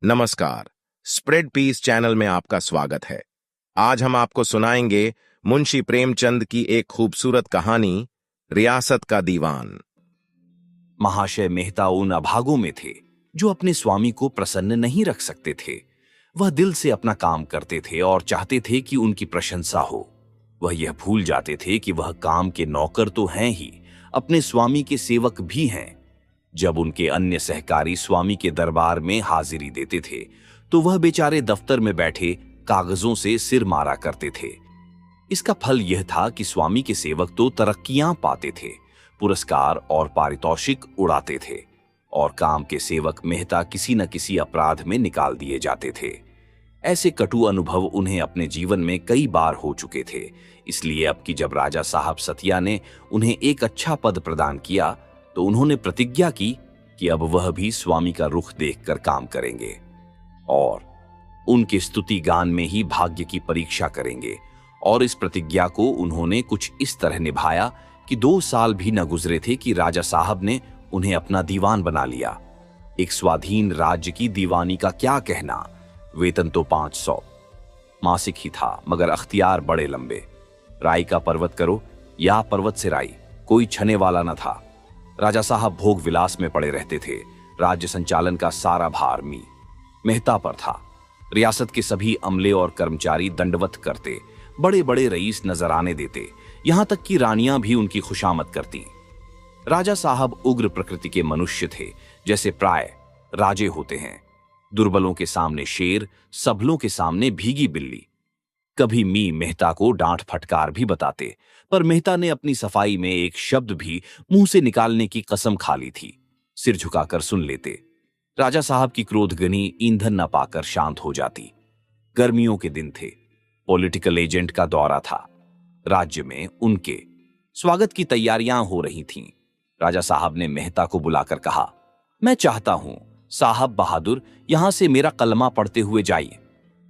नमस्कार। Spread piece channel में आपका स्वागत है। आज हम आपको सुनाएंगे मुंशी प्रेमचंद की एक खूबसूरत कहानी, रियासत का दीवान। महाशय मेहता उन अभागों में थे जो अपने स्वामी को प्रसन्न नहीं रख सकते थे। वह दिल से अपना काम करते थे और चाहते थे कि उनकी प्रशंसा हो। वह यह भूल जाते थे कि वह काम के नौकर तो हैं ही, अपने स्वामी के सेवक भी हैं। जब उनके अन्य सहकारी स्वामी के दरबार में हाजिरी देते थे तो वह बेचारे दफ्तर में बैठे कागजों से सिर मारा करते थे। इसका फल यह था कि स्वामी के सेवक तो तरक्कियां पाते थे, पुरस्कार और पारितोषिक उड़ाते थे, और काम के सेवक मेहता किसी न किसी अपराध में निकाल दिए जाते थे। ऐसे कटु अनुभव उन्हें अपने जीवन में कई बार हो चुके थे। इसलिए अब की जब राजा साहब सतिया ने उन्हें एक अच्छा पद प्रदान किया तो उन्होंने प्रतिज्ञा की कि अब वह भी स्वामी का रुख देखकर काम करेंगे और उनके स्तुति गान में ही भाग्य की परीक्षा करेंगे। और इस प्रतिज्ञा को उन्होंने कुछ इस तरह निभाया कि 2 साल भी न गुजरे थे कि राजा साहब ने उन्हें अपना दीवान बना लिया। एक स्वाधीन राज्य की दीवानी का क्या कहना। वेतन तो 500 मासिक ही था, मगर अख्तियार बड़े लंबे। राई का पर्वत करो या पर्वत से राई, कोई छने वाला न था। राजा साहब भोग विलास में पड़े रहते थे। राज्य संचालन का सारा भार मेहता पर था। रियासत के सभी अमले और कर्मचारी दंडवत करते, बड़े बड़े रईस नजराने देते, यहां तक कि रानियां भी उनकी खुशामद करती। राजा साहब उग्र प्रकृति के मनुष्य थे, जैसे प्राय राजे होते हैं। दुर्बलों के सामने शेर, सबलों के सामने भीगी बिल्ली। कभी मेहता को डांट फटकार भी बताते, पर मेहता ने अपनी सफाई में एक शब्द भी मुंह से निकालने की कसम खा ली थी। सिर झुकाकर सुन लेते। राजा साहब की क्रोधगनी ईंधन न पाकर शांत हो जाती। गर्मियों के दिन थे, पॉलिटिकल एजेंट का दौरा था। राज्य में उनके स्वागत की तैयारियां हो रही थीं। राजा साहब ने मेहता को बुलाकर कहा, मैं चाहता हूं साहब बहादुर यहां से मेरा कलमा पढ़ते हुए जाइए।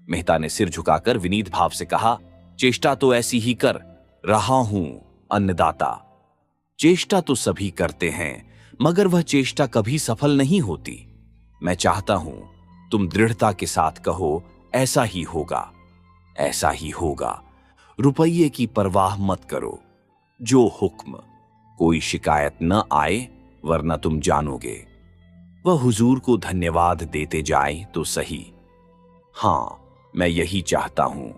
मेहता ने सिर झुकाकर विनीत भाव से कहा, चेष्टा तो ऐसी ही कर रहा हूं अन्नदाता। चेष्टा तो सभी करते हैं, मगर वह चेष्टा कभी सफल नहीं होती। मैं चाहता हूं तुम दृढ़ता के साथ कहो, ऐसा ही होगा, ऐसा ही होगा। रुपये की परवाह मत करो, जो हुक्म, कोई शिकायत न आए, वरना तुम जानोगे। वह हुजूर को धन्यवाद देते जाए तो सही। हां, मैं यही चाहता हूं।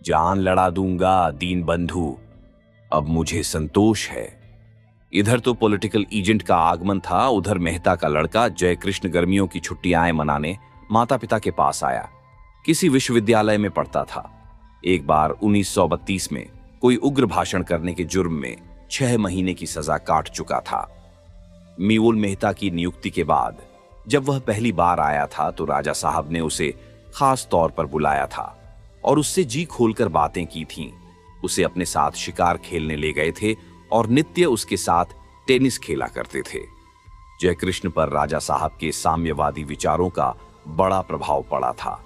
जान लड़ा दूंगा दीन बंधु, अब मुझे संतोष है। इधर तो पॉलिटिकल एजेंट का आगमन था, उधर मेहता का लड़का जयकृष्ण गर्मियों की छुट्टियां मनाने माता पिता के पास आया। किसी विश्वविद्यालय में पढ़ता था। एक बार 1932 में कोई उग्र भाषण करने के जुर्म में 6 महीने की सजा काट चुका था। मीउल मेहता की नियुक्ति के बाद जब वह पहली बार आया था तो राजा साहब ने उसे खास तौर पर बुलाया था और उससे जी खोलकर बातें की थीं। उसे अपने साथ शिकार खेलने ले गए थे और नित्य उसके साथ टेनिस खेला करते थे। जयकृष्ण पर राजा साहब के साम्यवादी विचारों का बड़ा प्रभाव पड़ा था।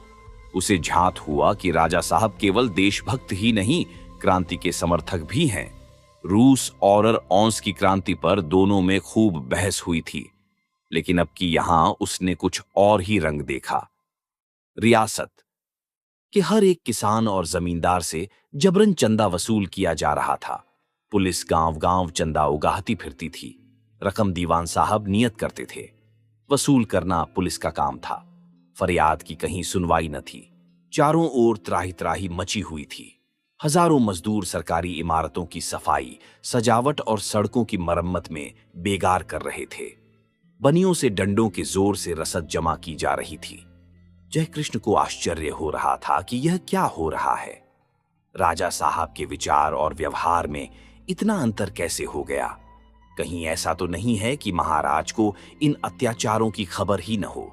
उसे झांत हुआ कि राजा साहब केवल देशभक्त ही नहीं, क्रांति के समर्थक भी हैं। रूस और औंस की क्रांति पर दोनों में खूब बहस हुई थी, लेकिन अब की यहां उसने कुछ और ही रंग देखा। रियासत के हर एक किसान और जमींदार से जबरन चंदा वसूल किया जा रहा था। पुलिस गांव-गांव चंदा उगाहती फिरती थी। रकम दीवान साहब नियत करते थे। वसूल करना पुलिस का काम था। फरियाद की कहीं सुनवाई न थी। चारों ओर त्राही त्राही मची हुई थी। हजारों मजदूर सरकारी इमारतों की सफाई, सजावट और सड़कों की मरम्मत में बेगार कर रहे थे। बनियों से डंडों के जोर से रसद जमा की जा रही थी। जयकृष्ण को आश्चर्य हो रहा था कि यह क्या हो रहा है। राजा साहब के विचार और व्यवहार में इतना अंतर कैसे हो गया। कहीं ऐसा तो नहीं है कि महाराज को इन अत्याचारों की खबर ही न हो,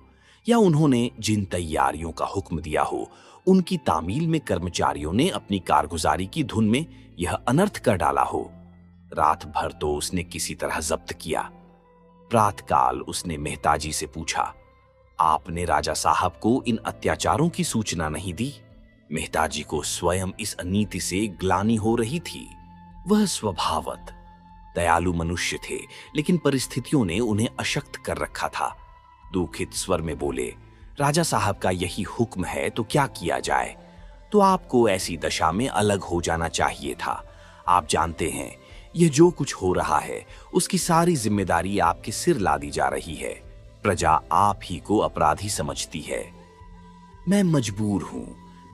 या उन्होंने जिन तैयारियों का हुक्म दिया हो उनकी तामील में कर्मचारियों ने अपनी कारगुजारी की धुन में यह अनर्थ कर डाला हो। रात भर तो उसने किसी तरह जब्त किया। प्रातःकाल उसने मेहताजी से पूछा, आपने राजा साहब को इन अत्याचारों की सूचना नहीं दी? मेहताजी को स्वयं इस अनीति से ग्लानि हो रही थी। वह स्वभावत दयालु मनुष्य थे, लेकिन परिस्थितियों ने उन्हें अशक्त कर रखा था। दुखित स्वर में बोले, राजा साहब का यही हुक्म है तो क्या किया जाए। तो आपको ऐसी दशा में अलग हो जाना चाहिए था। आप जानते हैं यह जो कुछ हो रहा है उसकी सारी जिम्मेदारी आपके सिर लादी जा रही है। प्रजा आप ही को अपराधी समझती है। मैं मजबूर हूं।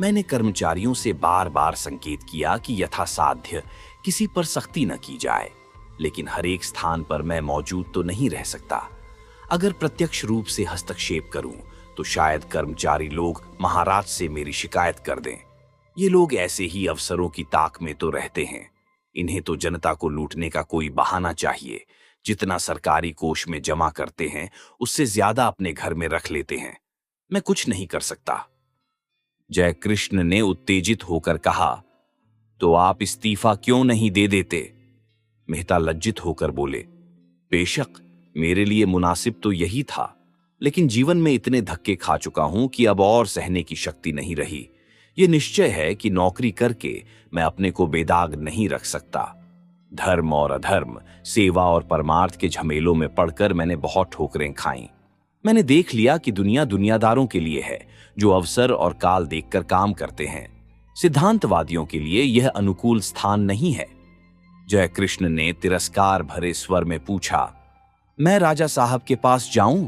मैंने कर्मचारियों से बार बार संकेत किया कि यथासाध्य किसी पर सख्ती न की जाए, लेकिन हर एक स्थान पर मैं मौजूद तो नहीं रह सकता। अगर प्रत्यक्ष रूप से हस्तक्षेप करूं तो शायद कर्मचारी लोग महाराज से मेरी शिकायत कर दें। ये लोग ऐसे ही अवसरों की ताक में तो रहते हैं। इन्हें तो जनता को लूटने का कोई बहाना चाहिए। जितना सरकारी कोष में जमा करते हैं उससे ज्यादा अपने घर में रख लेते हैं। मैं कुछ नहीं कर सकता। जयकृष्ण ने उत्तेजित होकर कहा, तो आप इस्तीफा क्यों नहीं दे देते? मेहता लज्जित होकर बोले, बेशक मेरे लिए मुनासिब तो यही था, लेकिन जीवन में इतने धक्के खा चुका हूं कि अब और सहने की शक्ति नहीं रही। ये निश्चय है कि नौकरी करके मैं अपने को बेदाग नहीं रख सकता। धर्म और अधर्म, सेवा और परमार्थ के झमेलों में पड़कर मैंने बहुत ठोकरें खाई। मैंने देख लिया कि दुनिया दुनियादारों के लिए है जो अवसर और काल देखकर काम करते हैं। सिद्धांतवादियों के लिए यह अनुकूल स्थान नहीं है। जयकृष्ण ने तिरस्कार भरे स्वर में पूछा, मैं राजा साहब के पास जाऊं?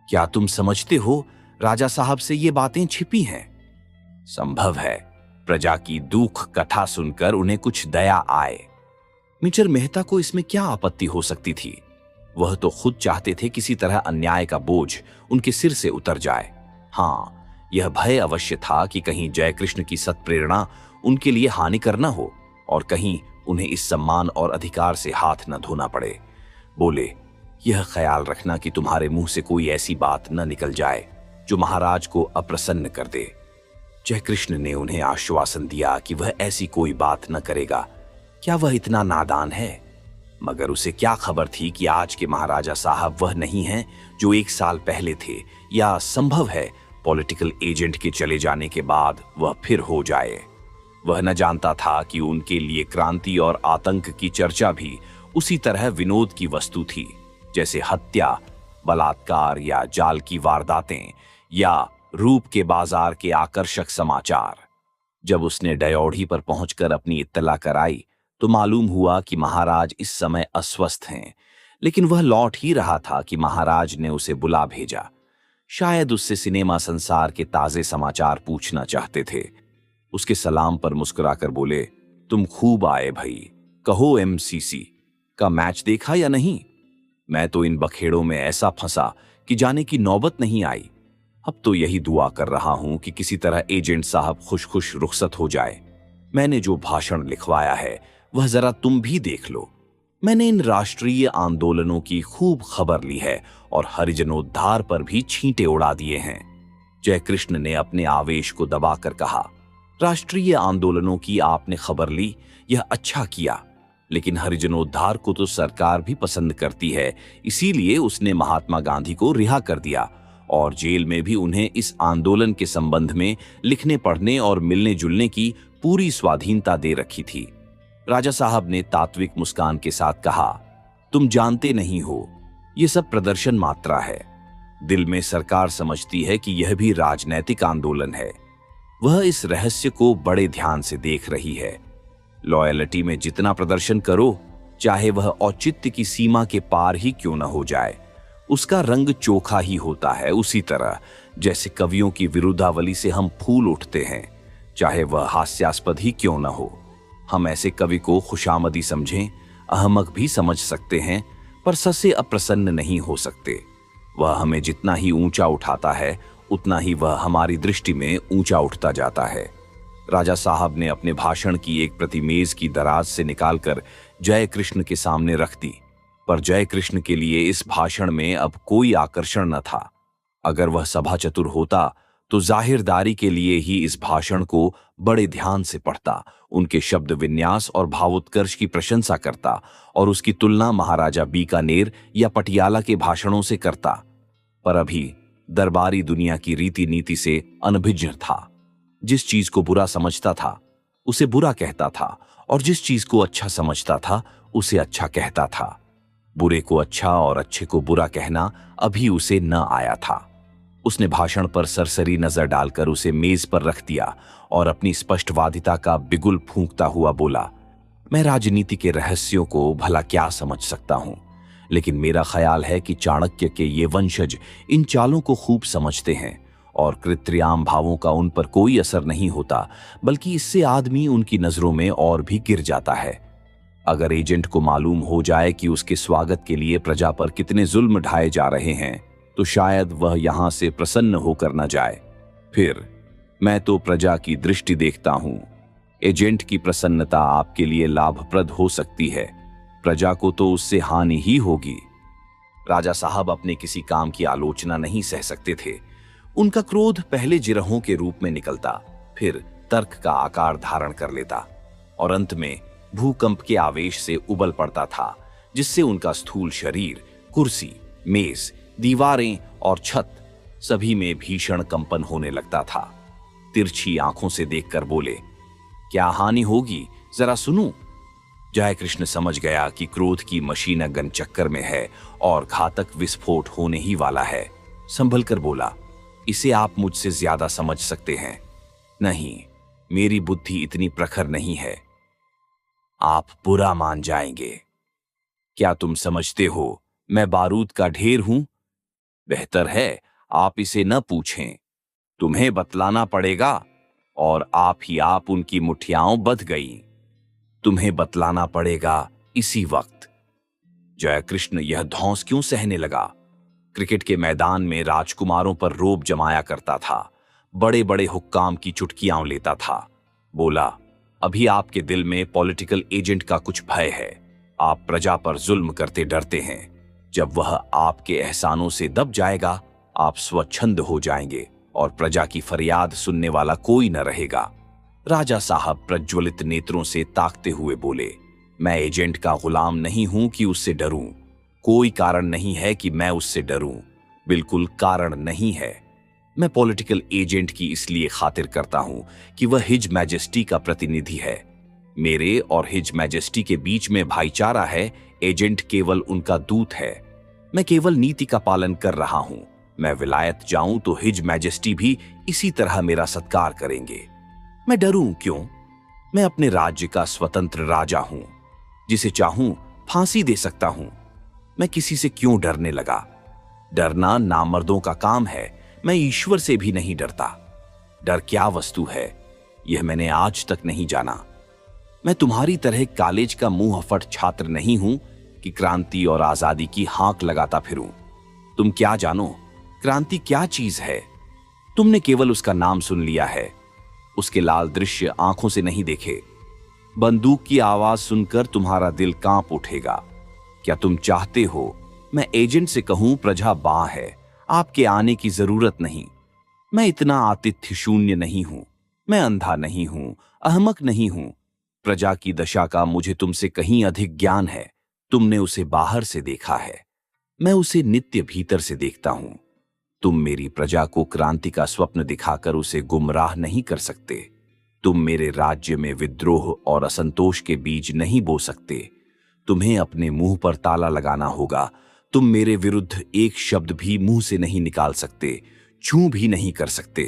क्या तुम समझते हो राजा साहब से ये बातें छिपी हैं? संभव है प्रजा की दुख कथा सुनकर उन्हें कुछ दया आए। मिस्टर मेहता को इसमें क्या आपत्ति हो सकती थी? वह तो खुद चाहते थे किसी तरह अन्याय का बोझ उनके सिर से उतर जाए। हाँ, यह भय अवश्य था कि कहीं जयकृष्ण की सत्प्रेरणा उनके लिए हानिकर न हो और कहीं उन्हें इस सम्मान और अधिकार से हाथ न धोना पड़े। बोले, यह ख्याल रखना कि तुम्हारे मुंह से कोई ऐसी बात न निकल जाए जो महाराज को अप्रसन्न कर दे। जयकृष्ण ने उन्हें आश्वासन दिया कि वह ऐसी कोई बात न करेगा। क्या वह इतना नादान है? मगर उसे क्या खबर थी कि आज के महाराजा साहब वह नहीं हैं जो 1 साल पहले थे, या संभव है पॉलिटिकल एजेंट के चले जाने के बाद वह फिर हो जाए। वह न जानता था कि उनके लिए क्रांति और आतंक की चर्चा भी उसी तरह विनोद की वस्तु थी जैसे हत्या, बलात्कार या जाल की वारदातें या रूप के बाजार के आकर्षक समाचार। जब उसने डयोढ़ी पर पहुंचकर अपनी इत्तला कराई तो मालूम हुआ कि महाराज इस समय अस्वस्थ हैं, लेकिन वह लौट ही रहा था कि महाराज ने उसे बुला भेजा। शायद उससे सिनेमा संसार के ताजे समाचार पूछना चाहते थे। उसके सलाम पर मुस्कुराकर बोले, तुम खूब आए भाई। कहो एमसीसी का मैच देखा या नहीं? मैं तो इन बखेड़ों में ऐसा फंसा कि जाने की नौबत नहीं आई। अब तो यही दुआ कर रहा हूं कि किसी तरह एजेंट साहब खुश खुश रुखसत हो जाए। मैंने जो भाषण लिखवाया है वह जरा तुम भी देख लो। मैंने इन राष्ट्रीय आंदोलनों की खूब खबर ली है और हरिजनोद्धार पर भी छींटे उड़ा दिए हैं। जयकृष्ण ने अपने आवेश को दबाकर कहा, राष्ट्रीय आंदोलनों की आपने खबर ली, यह अच्छा किया, लेकिन हरिजनोद्धार को तो सरकार भी पसंद करती है, इसीलिए उसने महात्मा गांधी को रिहा कर दिया और जेल में भी उन्हें इस आंदोलन के संबंध में लिखने पढ़ने और मिलने जुलने की पूरी स्वाधीनता दे रखी थी। राजा साहब ने तात्विक मुस्कान के साथ कहा, तुम जानते नहीं हो, यह सब प्रदर्शन मात्रा है। दिल में सरकार समझती है कि यह भी राजनैतिक आंदोलन है। वह इस रहस्य को बड़े ध्यान से देख रही है। लॉयल्टी में जितना प्रदर्शन करो, चाहे वह औचित्य की सीमा के पार ही क्यों न हो जाए, उसका रंग चोखा ही होता है। उसी तरह जैसे कवियों की विरुद्धावली से हम फूल उठते हैं, चाहे वह हास्यास्पद ही क्यों न हो। हम ऐसे कवि को खुशामदी समझें, अहमक भी समझ सकते हैं, पर ससे अप्रसन्न नहीं हो सकते। वह हमें जितना ही ऊंचा उठाता है उतना ही वह हमारी दृष्टि में ऊंचा उठता जाता है। राजा साहब ने अपने भाषण की एक प्रति मेज की दराज से निकालकर जयकृष्ण के सामने रख दी, पर जयकृष्ण के लिए इस भाषण में अब कोई आकर्षण न था। अगर वह सभा चतुर होता तो जाहिरदारी के लिए ही इस भाषण को बड़े ध्यान से पढ़ता, उनके शब्द विन्यास और भावोत्कर्ष की प्रशंसा करता और उसकी तुलना महाराजा बीकानेर या पटियाला के भाषणों से करता। पर अभी दरबारी दुनिया की रीति नीति से अनभिज्ञ था। जिस चीज को बुरा समझता था उसे बुरा कहता था और जिस चीज को अच्छा समझता था उसे अच्छा कहता था। बुरे को अच्छा और अच्छे को बुरा कहना अभी उसे न आया था। उसने भाषण पर सरसरी नजर डालकर उसे मेज पर रख दिया और अपनी स्पष्टवादिता का बिगुल फूंकता हुआ बोला, मैं राजनीति के रहस्यों को भला क्या समझ सकता हूं, लेकिन मेरा ख्याल है कि चाणक्य के ये वंशज इन चालों को खूब समझते हैं और कृत्रियाम भावों का उन पर कोई असर नहीं होता, बल्कि इससे आदमी उनकी नजरों में और भी गिर जाता है। अगर एजेंट को मालूम हो जाए कि उसके स्वागत के लिए प्रजा पर कितने जुल्म ढाए जा रहे हैं, तो शायद वह यहां से प्रसन्न होकर न जाए। फिर मैं तो प्रजा की दृष्टि देखता हूं। एजेंट की प्रसन्नता आपके लिए लाभप्रद हो सकती है, प्रजा को तो उससे हानि ही होगी। राजा साहब अपने किसी काम की आलोचना नहीं सह सकते थे। उनका क्रोध पहले जिरहों के रूप में निकलता, फिर तर्क का आकार धारण कर लेता और अंत में भूकंप के आवेश से उबल पड़ता था, जिससे उनका स्थूल शरीर, कुर्सी, मेज, दीवारें और छत सभी में भीषण कंपन होने लगता था। तिरछी आंखों से देखकर बोले, क्या हानि होगी, जरा सुनूं। जयकृष्ण समझ गया कि क्रोध की मशीन अगन चक्कर में है और घातक विस्फोट होने ही वाला है। संभल कर बोला, इसे आप मुझसे ज्यादा समझ सकते हैं। नहीं, मेरी बुद्धि इतनी प्रखर नहीं है। आप बुरा मान जाएंगे। क्या तुम समझते हो मैं बारूद का ढेर हूं? बेहतर है आप इसे न पूछें, तुम्हें बतलाना पड़ेगा और आप उनकी मुठियाओं बंध गई। तुम्हें बतलाना पड़ेगा इसी वक्त। जयकृष्ण यह धौंस क्यों सहने लगा? क्रिकेट के मैदान में राजकुमारों पर रोब जमाया करता था, बड़े बड़े हुक्काम की चुटकियां लेता था। बोला, अभी आपके दिल में पॉलिटिकल एजेंट का कुछ भय है। आप प्रजा पर जुल्म करते डरते हैं। जब वह आपके एहसानों से दब जाएगा, आप स्वच्छंद हो जाएंगे और प्रजा की फरियाद सुनने वाला कोई न रहेगा। राजा साहब प्रज्वलित नेत्रों से ताकते हुए बोले, मैं एजेंट का गुलाम नहीं हूं कि उससे डरूं। कोई कारण नहीं है कि मैं उससे डरूं, बिल्कुल कारण नहीं है। मैं पॉलिटिकल एजेंट की इसलिए खातिर करता हूं कि वह हिज मैजेस्टी का प्रतिनिधि है। मेरे और हिज मैजेस्टी के बीच में भाईचारा है, एजेंट केवल उनका दूत है। मैं केवल नीति का पालन कर रहा हूं। मैं विलायत जाऊं तो हिज मैजेस्टी भी इसी तरह मेरा सत्कार करेंगे। मैं डरूं क्यों? मैं अपने राज्य का स्वतंत्र राजा हूं, जिसे चाहूं फांसी दे सकता हूं। मैं किसी से क्यों डरने लगा? डरना नामर्दों का काम है, मैं ईश्वर से भी नहीं डरता। डर क्या वस्तु है, यह मैंने आज तक नहीं जाना। मैं तुम्हारी तरह कॉलेज का मुंह फट छात्र नहीं हूं कि क्रांति और आजादी की हाक लगाता फिरूं। तुम क्या जानो क्रांति क्या चीज है? तुमने केवल उसका नाम सुन लिया है, उसके लाल दृश्य आंखों से नहीं देखे। बंदूक की आवाज सुनकर तुम्हारा दिल कांप उठेगा। क्या तुम चाहते हो मैं एजेंट से कहूं प्रजा बां है, आपके आने की जरूरत नहीं? मैं इतना आतिथ्य शून्य नहीं हूं, मैं अंधा नहीं हूं, अहमक नहीं हूं। प्रजा की दशा का मुझे तुमसे कहीं अधिक ज्ञान है। तुमने उसे बाहर से देखा है, मैं उसे नित्य भीतर से देखता हूं। तुम मेरी प्रजा को क्रांति का स्वप्न दिखाकर उसे गुमराह नहीं कर सकते। तुम मेरे राज्य में विद्रोह और असंतोष के बीज नहीं बो सकते। तुम्हें अपने मुंह पर ताला लगाना होगा। तुम मेरे विरुद्ध एक शब्द भी मुंह से नहीं निकाल सकते, छू भी नहीं कर सकते।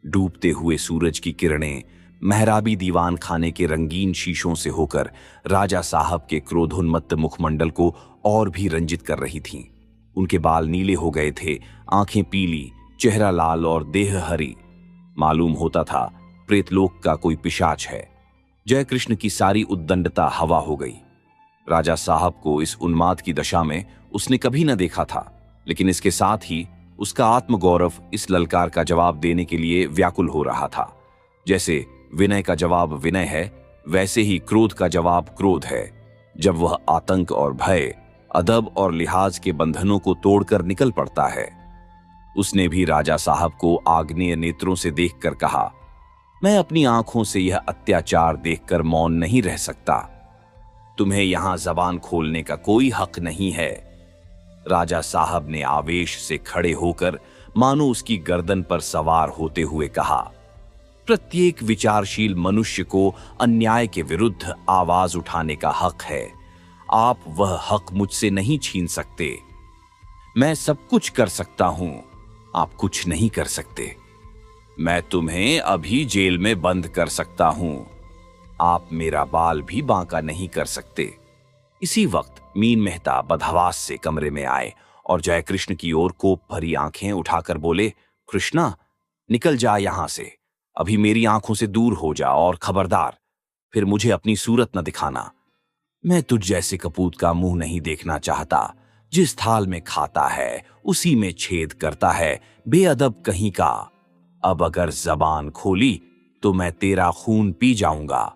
डूबते हुए सूरज की किरणें मेहराबी दीवान खाने के रंगीन शीशों से होकर राजा साहब के क्रोधोन्मत्त मुखमंडल को और भी रंजित कर रही थीं। उनके बाल नीले हो गए थे, आंखें पीली, चेहरा लाल और देह हरी। मालूम होता था प्रेतलोक का कोई पिशाच है। जयकृष्ण की सारी उद्दंडता हवा हो गई। राजा साहब को इस उन्माद की दशा में उसने कभी न देखा था, लेकिन इसके साथ ही उसका आत्मगौरव इस ललकार का जवाब देने के लिए व्याकुल हो रहा था। जैसे विनय का जवाब विनय है, वैसे ही क्रोध का जवाब क्रोध है। जब वह आतंक और भय, अदब और लिहाज के बंधनों को तोड़कर निकल पड़ता है। उसने भी राजा साहब को आग्नेय नेत्रों से देखकर कहा, मैं अपनी आंखों से यह अत्याचार देखकर मौन नहीं रह सकता। तुम्हें यहां जबान खोलने का कोई हक नहीं है। राजा साहब ने आवेश से खड़े होकर मानो उसकी गर्दन पर सवार होते हुए कहा, प्रत्येक विचारशील मनुष्य को अन्याय के विरुद्ध आवाज उठाने का हक है। आप वह हक मुझसे नहीं छीन सकते। मैं सब कुछ कर सकता हूं, आप कुछ नहीं कर सकते। मैं तुम्हें अभी जेल में बंद कर सकता हूं। आप मेरा बाल भी बांका नहीं कर सकते। इसी वक्त मीन मेहता बदहवास से कमरे में आए और जयकृष्ण की ओर कोप भरी आंखें उठाकर बोले, कृष्णा, निकल जा यहां से। अभी मेरी आंखों से दूर हो जा और खबरदार, फिर मुझे अपनी सूरत न दिखाना। मैं तुझ जैसे कपूत का मुंह नहीं देखना चाहता, जिस थाल में खाता है उसी में छेद करता है, बेअदब कहीं का। अब अगर जबान खोली तो मैं तेरा खून पी जाऊंगा।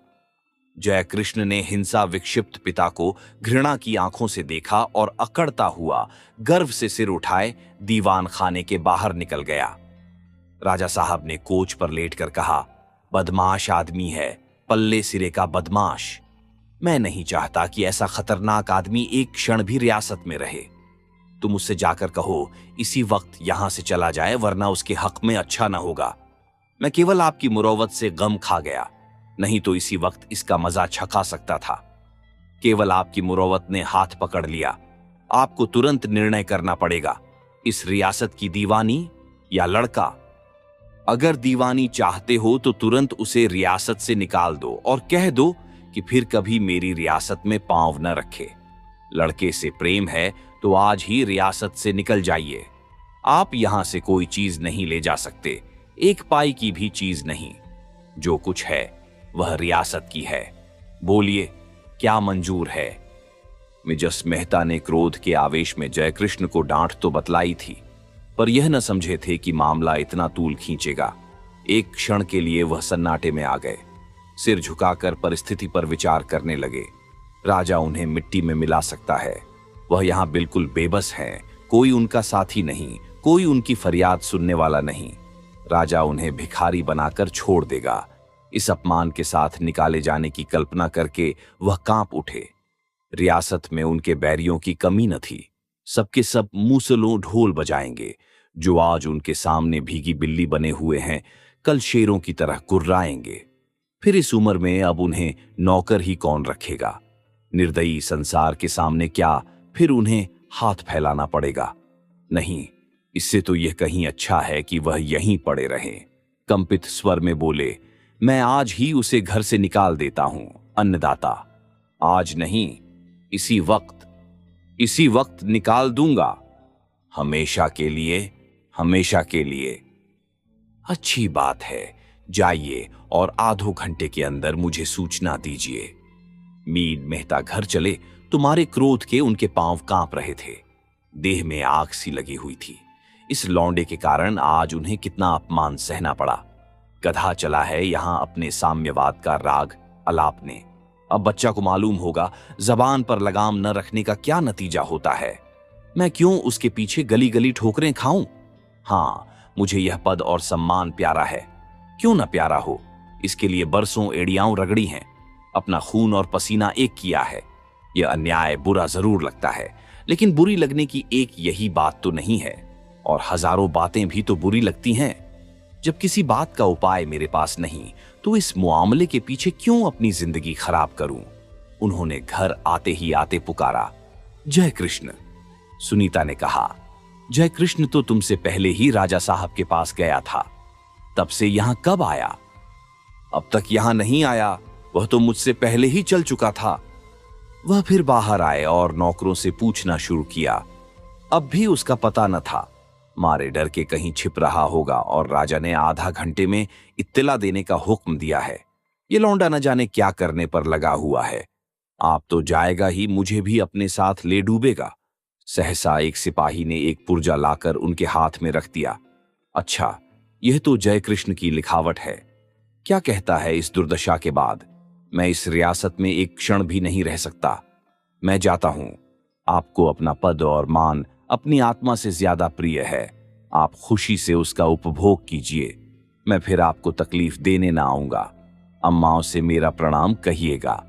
जयकृष्ण ने हिंसा विक्षिप्त पिता को घृणा की आंखों से देखा और अकड़ता हुआ गर्व से सिर उठाए दीवान खाने के बाहर निकल गया। राजा साहब ने कोच पर लेटकर कहा, बदमाश आदमी है, पल्ले सिरे का बदमाश। मैं नहीं चाहता कि ऐसा खतरनाक आदमी एक क्षण भी रियासत में रहे। तुम उससे जाकर कहो इसी वक्त यहां से चला जाए, वरना उसके हक में अच्छा न होगा। मैं केवल आपकी मुरौवत से गम खा गया, नहीं तो इसी वक्त इसका मजा छका सकता था। केवल आपकी मुरौवत ने हाथ पकड़ लिया। आपको तुरंत निर्णय करना पड़ेगा, इस रियासत की दीवानी या लड़का। अगर दीवानी चाहते हो तो तुरंत उसे रियासत से निकाल दो और कह दो कि फिर कभी मेरी रियासत में पांव न रखे। लड़के से प्रेम है तो आज ही रियासत से निकल जाइए। आप यहां से कोई चीज नहीं ले जा सकते, एक पाई की भी चीज नहीं। जो कुछ है वह रियासत की है। बोलिए, क्या मंजूर है? मिजस मेहता ने क्रोध के आवेश में जयकृष्ण को डांट तो बतलाई थी, पर यह न समझे थे कि मामला इतना तूल खींचेगा। एक क्षण के लिए वह सन्नाटे में आ गए, सिर झुकाकर परिस्थिति पर विचार करने लगे। राजा उन्हें मिट्टी में मिला सकता है, वह यहां बिल्कुल बेबस हैं, कोई उनका साथी नहीं, कोई उनकी फरियाद सुनने वाला नहीं। राजा उन्हें भिखारी बनाकर छोड़ देगा। इस अपमान के साथ निकाले जाने की कल्पना करके वह कांप उठे। रियासत में उनके बैरियों की कमी न थी, सबके सब मूसलों ढोल बजाएंगे। जो आज उनके सामने भीगी बिल्ली बने हुए हैं, कल शेरों की तरह गुर्राएंगे। फिर इस उम्र में अब उन्हें नौकर ही कौन रखेगा? निर्दयी संसार के सामने क्या फिर उन्हें हाथ फैलाना पड़ेगा? नहीं, इससे तो यह कहीं अच्छा है कि वह यहीं पड़े रहें। कंपित स्वर में बोले, मैं आज ही उसे घर से निकाल देता हूं अन्नदाता। आज नहीं, इसी वक्त निकाल दूंगा। हमेशा के लिए, हमेशा के लिए। अच्छी बात है, जाइए और आधो घंटे के अंदर मुझे सूचना दीजिए। मीन मेहता घर चले तो मारे क्रोध के उनके पांव कांप रहे थे, देह में आग सी लगी हुई थी। इस लौंडे के कारण आज उन्हें कितना अपमान सहना पड़ा। गधा चला है यहां अपने साम्यवाद का राग अलापने। अब बच्चा को मालूम होगा जबान पर लगाम न रखने का क्या नतीजा होता है। मैं क्यों उसके पीछे गली गली ठोकरें खाऊं? हां, मुझे यह पद और सम्मान प्यारा है। क्यों न प्यारा हो, इसके लिए बरसों एड़ियां रगड़ी हैं, अपना खून और पसीना एक किया है। यह अन्याय बुरा जरूर लगता है, लेकिन बुरी लगने की एक यही बात तो नहीं है, और हजारों बातें भी तो बुरी लगती हैं। जब किसी बात का उपाय मेरे पास नहीं तो इस मुआमले के पीछे क्यों अपनी जिंदगी खराब करूं? उन्होंने घर आते ही आते पुकारा, जय कृष्ण। सुनीता ने कहा, जय कृष्ण तो तुमसे पहले ही राजा साहब के पास गया था, तब से यहां कब आया? अब तक यहां नहीं आया, वह तो मुझसे पहले ही चल चुका था। वह फिर बाहर आए और नौकरों से पूछना शुरू किया। अब भी उसका पता न था, मारे डर के कहीं छिप रहा होगा और राजा ने आधा घंटे में इत्तला देने का हुक्म दिया है। ये लौंडा न जाने क्या करने पर लगा हुआ है। आप तो जाएगा ही, मुझे भी अपने साथ ले डूबेगा। सहसा एक सिपाही ने एक पुर्जा लाकर उनके हाथ में रख दिया। अच्छा, यह तो जय कृष्ण की लिखावट है। क्या कहता है इस दुर्दशा के बाद? मैं इस रियासत में एक क्षण भी नहीं रह सकता। मैं जाता हूं। आपको अपना पद और मान अपनी आत्मा से ज्यादा प्रिय है। आप खुशी से उसका उपभोग कीजिए। मैं फिर आपको तकलीफ देने ना आऊंगा। अम्माओं से मेरा प्रणाम कहिएगा।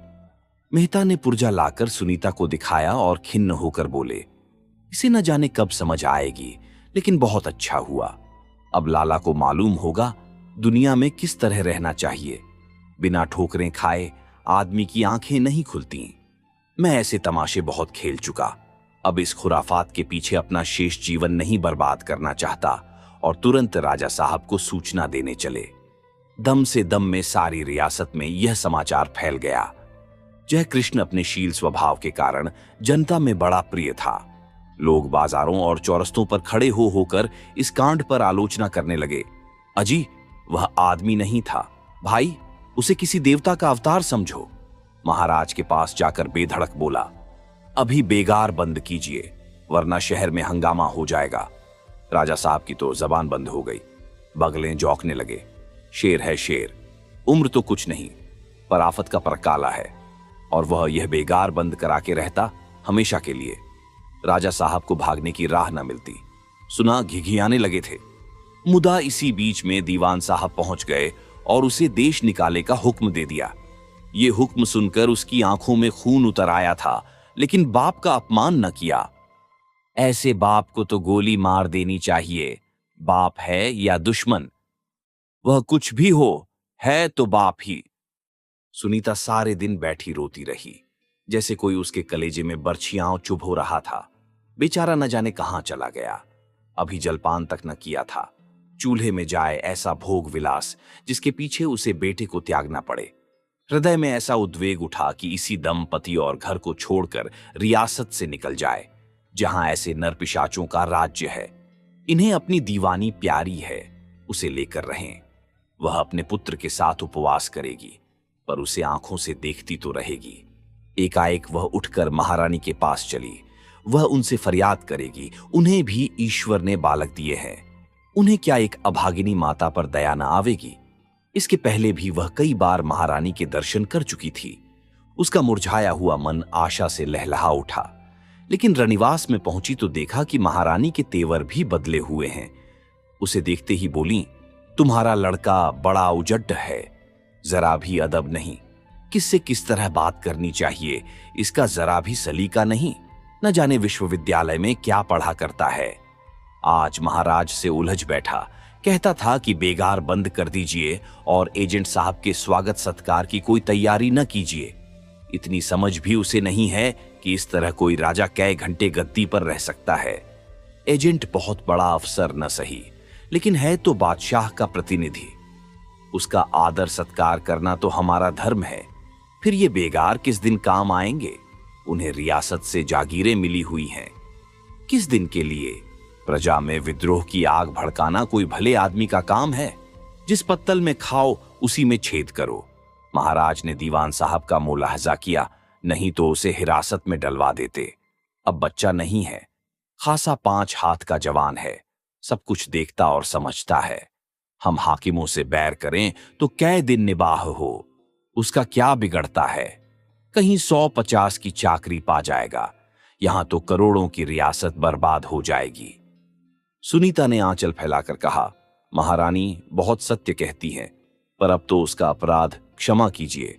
मेहता ने पुर्जा लाकर सुनीता को दिखाया और खिन्न होकर बोले, इसे न जाने कब समझ आएगी, लेकिन बहुत अच्छा हुआ। अब लाला को मालूम होगा दुनिया में किस तरह रहना चाहिए। बिना ठोकरें खाए आदमी की आंखें नहीं खुलती। मैं ऐसे तमाशे बहुत खेल चुका, अब इस खुराफात के पीछे अपना शेष जीवन नहीं बर्बाद करना चाहता और तुरंत राजा साहब को सूचना देने चले। दम से दम में सारी रियासत में यह समाचार फैल गया। जय कृष्ण अपने शील स्वभाव के कारण जनता में बड़ा प्रिय था। लोग बाजारों और चौरस्तों पर खड़े हो होकर इस कांड पर आलोचना करने लगे। अजी, वह आदमी नहीं था भाई, उसे किसी देवता का अवतार समझो। महाराज के पास जाकर बेधड़क बोला, अभी बेगार बंद कीजिए वरना शहर में हंगामा हो जाएगा। राजा साहब की तो जबान बंद हो गई, बगलें जौकने लगे। शेर है शेर, उम्र तो कुछ नहीं पर आफत का परकाला है, और वह यह बेगार बंद करा के रहता हमेशा के लिए। राजा साहब को भागने की राह न मिलती, सुना घिघियाने लगे थे। मुदा इसी बीच में दीवान साहब पहुंच गए और उसे देश निकाले का हुक्म दे दिया। ये हुक्म सुनकर उसकी आंखों में खून उतर आया था, लेकिन बाप का अपमान न किया। ऐसे बाप को तो गोली मार देनी चाहिए, बाप है या दुश्मन, वह कुछ भी हो, है तो बाप ही। सुनीता सारे दिन बैठी रोती रही, जैसे कोई उसके कलेजे में बर्छियां चुभ हो रहा था। बेचारा न जाने कहां चला गया, अभी जलपान तक न किया था। चूल्हे में जाए ऐसा भोग विलास जिसके पीछे उसे बेटे को त्यागना पड़े। हृदय में ऐसा उद्वेग उठा कि इसी दम पति और घर को छोड़कर रियासत से निकल जाए, जहां ऐसे नरपिशाचों का राज्य है। इन्हें अपनी दीवानी प्यारी है, उसे लेकर रहें। वह अपने पुत्र के साथ उपवास करेगी, पर उसे आंखों से देखती तो रहेगी। एकाएक वह उठकर महारानी के पास चली। वह उनसे फरियाद करेगी, उन्हें भी ईश्वर ने बालक दिए हैं, उन्हें क्या एक अभागिनी माता पर दया न आवेगी। इसके पहले भी वह कई बार महारानी के दर्शन कर चुकी थी। उसका मुरझाया हुआ मन आशा से लहलहा उठा, लेकिन रनिवास में पहुंची तो देखा कि महारानी के तेवर भी बदले हुए हैं। उसे देखते ही बोली, तुम्हारा लड़का बड़ा उजड्ड है, जरा भी अदब नहीं, किससे किस तरह बात करनी चाहिए इसका जरा भी सलीका नहीं। न जाने विश्वविद्यालय में क्या पढ़ा करता है। आज महाराज से उलझ बैठा, कहता था कि बेगार बंद कर दीजिए और एजेंट साहब के स्वागत सत्कार की कोई तैयारी न कीजिए। इतनी समझ भी उसे नहीं है कि इस तरह कोई राजा कई घंटे गद्दी पर रह सकता है। एजेंट बहुत बड़ा अफसर न सही, लेकिन है तो बादशाह का प्रतिनिधि। उसका आदर सत्कार करना तो हमारा धर्म है। फिर ये बेगार किस दिन काम आएंगे? उन्हें रियासत से जागीरें मिली हुई हैं। किस दिन के लिए? प्रजा में विद्रोह की आग भड़काना कोई भले आदमी का काम है? जिस पत्तल में खाओ उसी में छेद करो। महाराज ने दीवान साहब का मुलाहजा किया, नहीं तो उसे हिरासत में डलवा देते। अब बच्चा नहीं है, खासा 5 हाथ का जवान है, सब कुछ देखता और समझता है। हम हाकिमों से बैर करें तो कै दिन निबाह हो, उसका क्या बिगड़ता है? कहीं 100-50 की चाकरी पा जाएगा, यहां तो करोड़ों की रियासत बर्बाद हो जाएगी। सुनीता ने आंचल फैलाकर कहा, महारानी बहुत सत्य कहती हैं, पर अब तो उसका अपराध क्षमा कीजिए।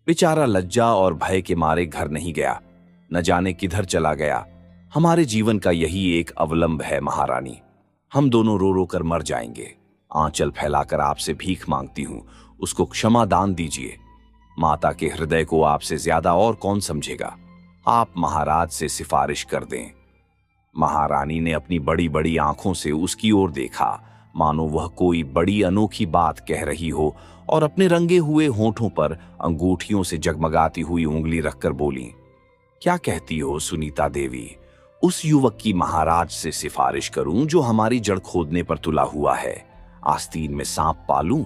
बेचारा लज्जा और भय के मारे घर नहीं गया, न जाने किधर चला गया। हमारे जीवन का यही एक अवलंब है महारानी, हम दोनों रो रो कर मर जाएंगे। आंचल फैलाकर आपसे भीख मांगती हूं, उसको क्षमा दान दीजिए। माता के हृदय को आपसे ज्यादा और कौन समझेगा? आप महाराज से सिफारिश कर दें। महारानी ने अपनी बड़ी बड़ी आंखों से उसकी ओर देखा, मानो वह कोई बड़ी अनोखी बात कह रही हो, और अपने रंगे हुए होठों पर अंगूठियों से जगमगाती हुई उंगली रखकर बोली, क्या कहती हो सुनीता देवी? उस युवक की महाराज से सिफारिश करूं जो हमारी जड़ खोदने पर तुला हुआ है? आस्तीन में सांप पालूं?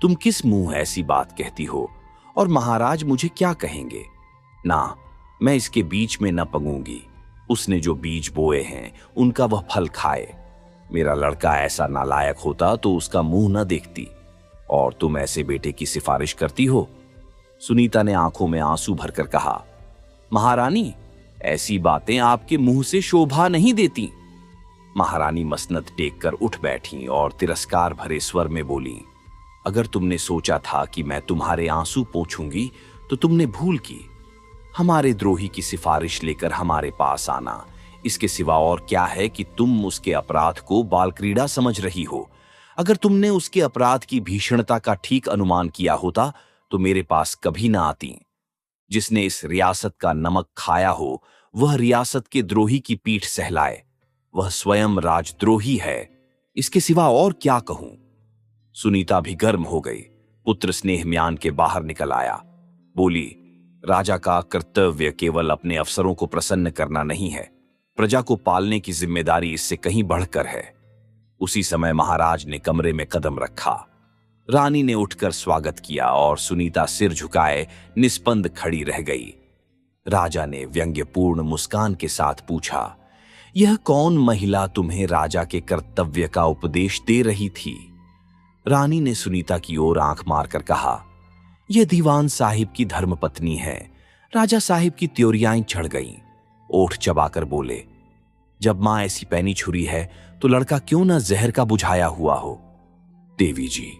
तुम किस मुंह ऐसी बात कहती हो? और महाराज मुझे क्या कहेंगे? ना, मैं इसके बीच में न पंगूंगी। उसने जो बीज बोए हैं उनका वह फल खाए। मेरा लड़का ऐसा नालायक होता तो उसका मुंह न देखती, और तुम ऐसे बेटे की सिफारिश करती हो? सुनीता ने आंखों में आंसू भरकर कहा, महारानी ऐसी बातें आपके मुंह से शोभा नहीं देती। महारानी मसनद टेक कर उठ बैठी और तिरस्कार भरे स्वर में बोली, अगर तुमने सोचा था कि मैं तुम्हारे आंसू पोंछूंगी तो तुमने भूल की। हमारे द्रोही की सिफारिश लेकर हमारे पास आना, इसके सिवा और क्या है कि तुम उसके अपराध को बाल क्रीड़ा समझ रही हो। अगर तुमने उसके अपराध की भीषणता का ठीक अनुमान किया होता तो मेरे पास कभी ना आती। जिसने इस रियासत का नमक खाया हो वह रियासत के द्रोही की पीठ सहलाए। वह स्वयं राजद्रोही है। इसके सिवा और क्या कहूं। सुनीता भी गर्म हो गई। पुत्र स्नेह म्यान के बाहर निकल आया। बोली, राजा का कर्तव्य केवल अपने अफसरों को प्रसन्न करना नहीं है, प्रजा को पालने की जिम्मेदारी इससे कहीं बढ़कर है। उसी समय महाराज ने कमरे में कदम रखा। रानी ने उठकर स्वागत किया और सुनीता सिर झुकाए निस्पंद खड़ी रह गई। राजा ने व्यंग्यपूर्ण मुस्कान के साथ पूछा, यह कौन महिला तुम्हें राजा के कर्तव्य का उपदेश दे रही थी? रानी ने सुनीता की ओर आंख मारकर कहा, यह दीवान साहिब की धर्मपत्नी है। राजा साहिब की त्योरियां चढ़ गईं। ओठ चबाकर बोले, जब मां ऐसी पैनी छुरी है तो लड़का क्यों ना जहर का बुझाया हुआ हो। देवी जी,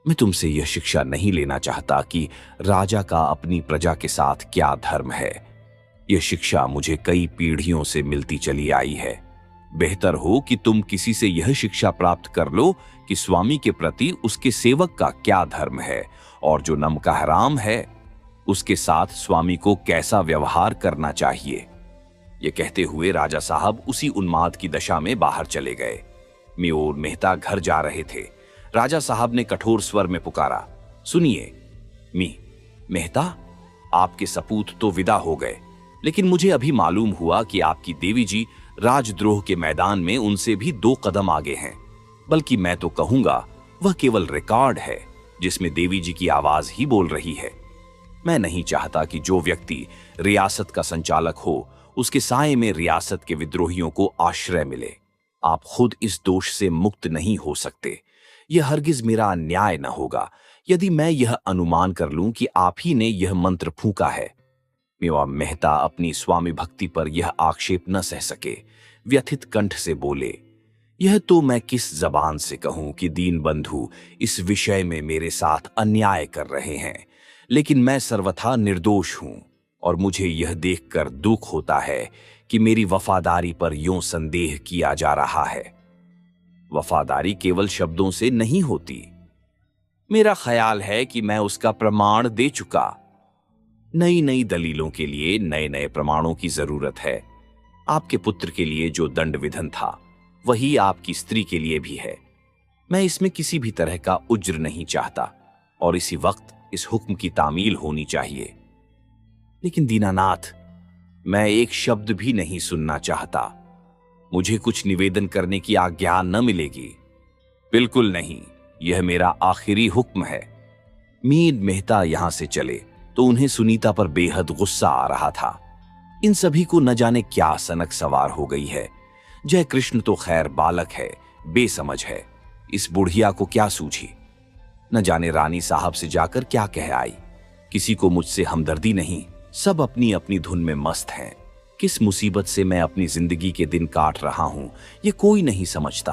मैं तुमसे यह शिक्षा नहीं लेना चाहता कि राजा का अपनी प्रजा के साथ क्या धर्म है। यह शिक्षा मुझे कई पीढ़ियों से मिलती चली आई है। बेहतर हो कि तुम किसी से यह शिक्षा प्राप्त कर लो कि स्वामी के प्रति उसके सेवक का क्या धर्म है और जो नम का हराम है उसके साथ स्वामी को कैसा व्यवहार करना चाहिए। यह कहते हुए राजा साहब उसी उन्माद की दशा में बाहर चले गए। म्योर मेहता घर जा रहे थे। राजा साहब ने कठोर स्वर में पुकारा, सुनिए मेहता, आपके सपूत तो विदा हो गए, लेकिन मुझे अभी मालूम हुआ कि आपकी देवी जी राजद्रोह के मैदान में उनसे भी 2 कदम आगे हैं। बल्कि मैं तो कहूंगा वह केवल रिकॉर्ड है जिसमें देवी जी की आवाज ही बोल रही है। मैं नहीं चाहता कि जो व्यक्ति रियासत का संचालक हो उसके साए में रियासत के विद्रोहियों को आश्रय मिले। आप खुद इस दोष से मुक्त नहीं हो सकते। यह हरगिज मेरा अन्याय न होगा यदि मैं यह अनुमान कर लूं कि आप ही ने यह मंत्र फूंका है। मेवा मेहता अपनी स्वामी भक्ति पर यह आक्षेप न सह सके। व्यथित कंठ से बोले, यह तो मैं किस जबान से कहूं कि दीन बंधु इस विषय में मेरे साथ अन्याय कर रहे हैं, लेकिन मैं सर्वथा निर्दोष हूं और मुझे यह देखकर दुख होता है कि मेरी वफादारी पर यूं संदेह किया जा रहा है। वफादारी केवल शब्दों से नहीं होती। मेरा ख्याल है कि मैं उसका प्रमाण दे चुका। नई नई दलीलों के लिए नए नए प्रमाणों की जरूरत है। आपके पुत्र के लिए जो दंड विधन था वही आपकी स्त्री के लिए भी है। मैं इसमें किसी भी तरह का उज्र नहीं चाहता और इसी वक्त इस हुक्म की तामील होनी चाहिए। लेकिन दीनानाथ, मैं एक शब्द भी नहीं सुनना चाहता। मुझे कुछ निवेदन करने की आज्ञा न मिलेगी। बिल्कुल नहीं, यह मेरा आखिरी हुक्म है। मीर मेहता यहां से चले तो उन्हें सुनीता पर बेहद गुस्सा आ रहा था। इन सभी को न जाने क्या सनक सवार हो गई है। जय कृष्ण तो खैर बालक है, बेसमझ है। इस बुढ़िया को क्या सूझी। न जाने रानी साहब से जाकर क्या कह आई। किसी को मुझसे हमदर्दी नहीं, सब अपनी अपनी धुन में मस्त हैं। किस मुसीबत से मैं अपनी जिंदगी के दिन काट रहा हूं ये कोई नहीं समझता।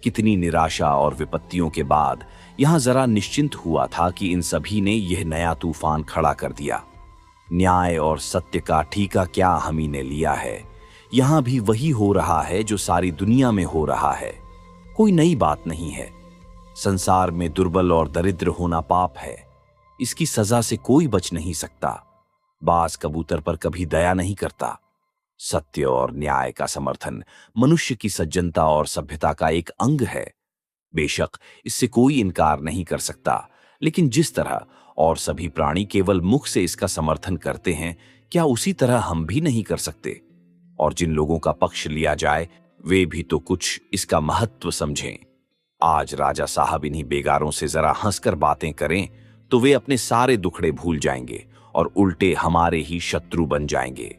कितनी निराशा और विपत्तियों के बाद यहां जरा निश्चिंत हुआ था कि इन सभी ने यह नया तूफान खड़ा कर दिया। न्याय और सत्य का ठीका क्या हमी ने लिया है। यहां भी वही हो रहा है जो सारी दुनिया में हो रहा है। कोई नई बात नहीं है। संसार में दुर्बल और दरिद्र होना पाप है। इसकी सजा से कोई बच नहीं सकता। बाज कबूतर पर कभी दया नहीं करता। सत्य और न्याय का समर्थन मनुष्य की सज्जनता और सभ्यता का एक अंग है। बेशक इससे कोई इनकार नहीं कर सकता, लेकिन जिस तरह और सभी प्राणी केवल मुख से इसका समर्थन करते हैं, क्या उसी तरह हम भी नहीं कर सकते? और जिन लोगों का पक्ष लिया जाए वे भी तो कुछ इसका महत्व समझें। आज राजा साहब इन्हीं बेगारों से जरा हंसकर बातें करें तो वे अपने सारे दुखड़े भूल जाएंगे और उल्टे हमारे ही शत्रु बन जाएंगे।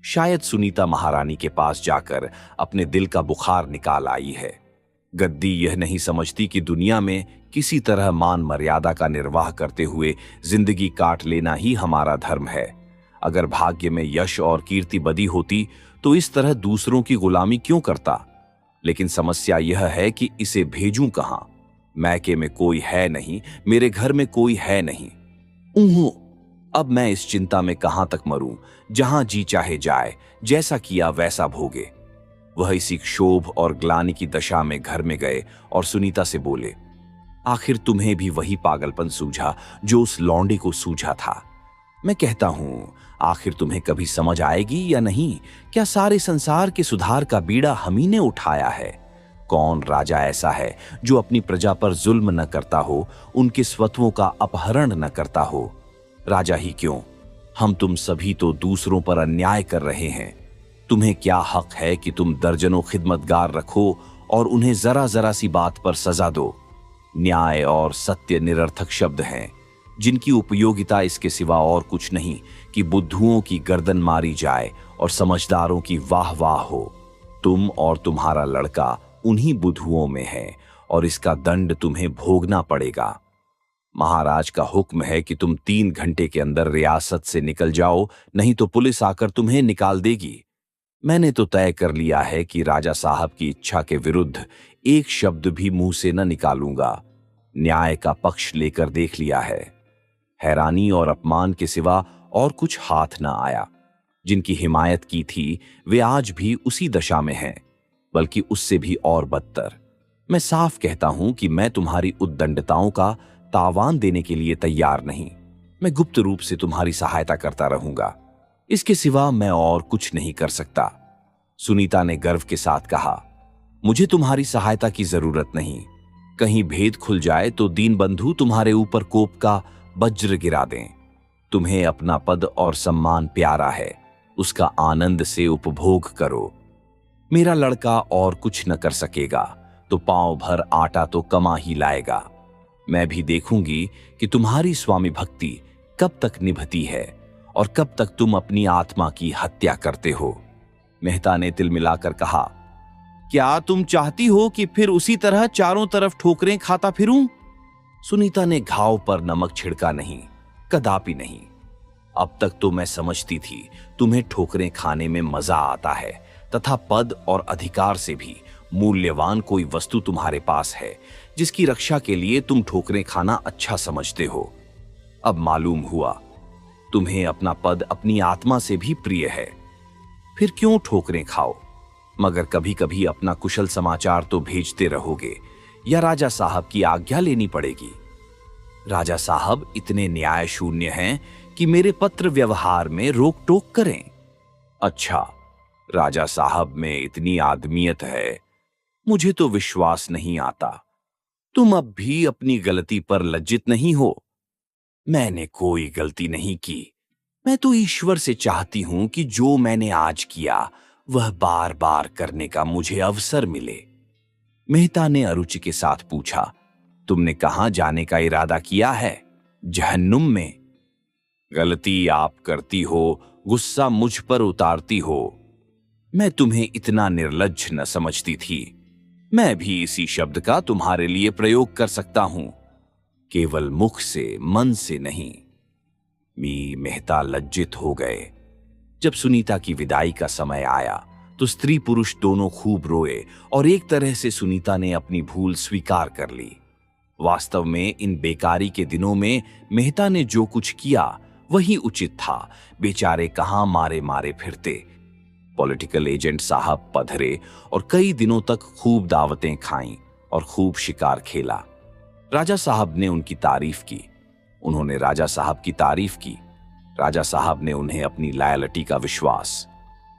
शायद सुनीता महारानी के पास जाकर अपने दिल का बुखार निकाल आई है। गद्दी यह नहीं समझती कि दुनिया में किसी तरह मान मर्यादा का निर्वाह करते हुए जिंदगी काट लेना ही हमारा धर्म है। अगर भाग्य में यश और कीर्ति बदी होती तो इस तरह दूसरों की गुलामी क्यों करता? लेकिन समस्या यह है कि इसे भेजूं कहां? मैके में कोई है नहीं, मेरे घर में कोई है नहीं। अब मैं इस चिंता में कहां तक मरूं? जहां जी चाहे जाए, जैसा किया वैसा भोगे। वह इसी क्षोभ और ग्लानि की दशा में घर में गए और सुनीता से बोले, आखिर तुम्हें भी वही पागलपन सूझा जो उस लौंडे को सूझा था। मैं कहता हूं, आखिर तुम्हें कभी समझ आएगी या नहीं? क्या सारे संसार के सुधार का बीड़ा हम ही ने उठाया है? कौन राजा ऐसा है जो अपनी प्रजा पर जुल्म न करता हो, उनके स्वत्वों का अपहरण न करता हो? राजा ही क्यों, हम तुम सभी तो दूसरों पर अन्याय कर रहे हैं। तुम्हें क्या हक है कि तुम दर्जनों खिदमतगार रखो और उन्हें जरा जरा सी बात पर सजा दो? न्याय और सत्य निरर्थक शब्द हैं, जिनकी उपयोगिता इसके सिवा और कुछ नहीं कि बुद्धुओं की गर्दन मारी जाए और समझदारों की वाह वाह हो। तुम और तुम्हारा लड़का उन्हीं बुद्धुओं में है और इसका दंड तुम्हें भोगना पड़ेगा। महाराज का हुक्म है कि तुम 3 घंटे के अंदर रियासत से निकल जाओ, नहीं तो पुलिस आकर तुम्हें निकाल देगी। मैंने तो तय कर लिया है कि राजा साहब की इच्छा के विरुद्ध एक शब्द भी मुंह से न निकालूंगा। न्याय का पक्ष लेकर देख लिया है। हैरानी और अपमान के सिवा और कुछ हाथ न आया। जिनकी हिमायत की थी वे आज भी उसी दशा में हैं, बल्कि उससे भी और बदतर। मैं साफ कहता हूं कि मैं तुम्हारी उद्दंडताओं का तावान देने के लिए तैयार नहीं। मैं गुप्त रूप से तुम्हारी सहायता करता रहूंगा। इसके सिवा मैं और कुछ नहीं कर सकता। सुनीता ने गर्व के साथ कहा, मुझे तुम्हारी सहायता की जरूरत नहीं। कहीं भेद खुल जाए तो दीनबंधु तुम्हारे ऊपर कोप का वज्र गिरा दें। तुम्हें अपना पद और सम्मान प्यारा है, उसका आनंद से उपभोग करो। मेरा लड़का और कुछ न कर सकेगा तो पांव भर आटा तो कमा ही लाएगा। मैं भी देखूंगी कि तुम्हारी स्वामी भक्ति कब तक निभती है और कब तक तुम अपनी आत्मा की हत्या करते हो। मेहता ने तिलमिलाकर कहा, क्या तुम चाहती हो कि फिर उसी तरह चारों तरफ ठोकरें खाता फिरूं? सुनीता ने घाव पर नमक छिड़का नहीं, कदापि नहीं। अब तक तो मैं समझती थी तुम्हें ठोकरें खाने में मजा आता है तथा पद और अधिकार से भी मूल्यवान कोई वस्तु तुम्हारे पास है जिसकी रक्षा के लिए तुम ठोकरें खाना अच्छा समझते हो। अब मालूम हुआ तुम्हें अपना पद अपनी आत्मा से भी प्रिय है। फिर क्यों ठोकरें खाओ? मगर कभी कभी अपना कुशल समाचार तो भेजते रहोगे या राजा साहब की आज्ञा लेनी पड़ेगी। राजा साहब इतने न्याय शून्य हैं कि मेरे पत्र व्यवहार में रोक टोक करें। अच्छा, राजा साहब में इतनी आदमियत है, मुझे तो विश्वास नहीं आता। तुम अब भी अपनी गलती पर लज्जित नहीं हो? मैंने कोई गलती नहीं की। मैं तो ईश्वर से चाहती हूं कि जो मैंने आज किया वह बार बार करने का मुझे अवसर मिले। मेहता ने अरुचि के साथ पूछा, तुमने कहां जाने का इरादा किया है? जहन्नुम में। गलती आप करती हो, गुस्सा मुझ पर उतारती हो। मैं तुम्हें इतना निर्लज्ज न समझती थी। मैं भी इसी शब्द का तुम्हारे लिए प्रयोग कर सकता हूं, केवल मुख से, मन से नहीं। मेहता लज्जित हो गए। जब सुनीता की विदाई का समय आया तो स्त्री पुरुष दोनों खूब रोए और एक तरह से सुनीता ने अपनी भूल स्वीकार कर ली। वास्तव में इन बेकारी के दिनों में मेहता ने जो कुछ किया वही उचित था। बेचारे कहां मारे मारे फिरते। पॉलिटिकल एजेंट साहब पधरे और कई दिनों तक खूब दावतें खाईं और खूब शिकार खेला। राजा साहब ने उनकी तारीफ की, उन्होंने राजा साहब की तारीफ की। राजा साहब ने उन्हें अपनी लॉयल्टी का विश्वास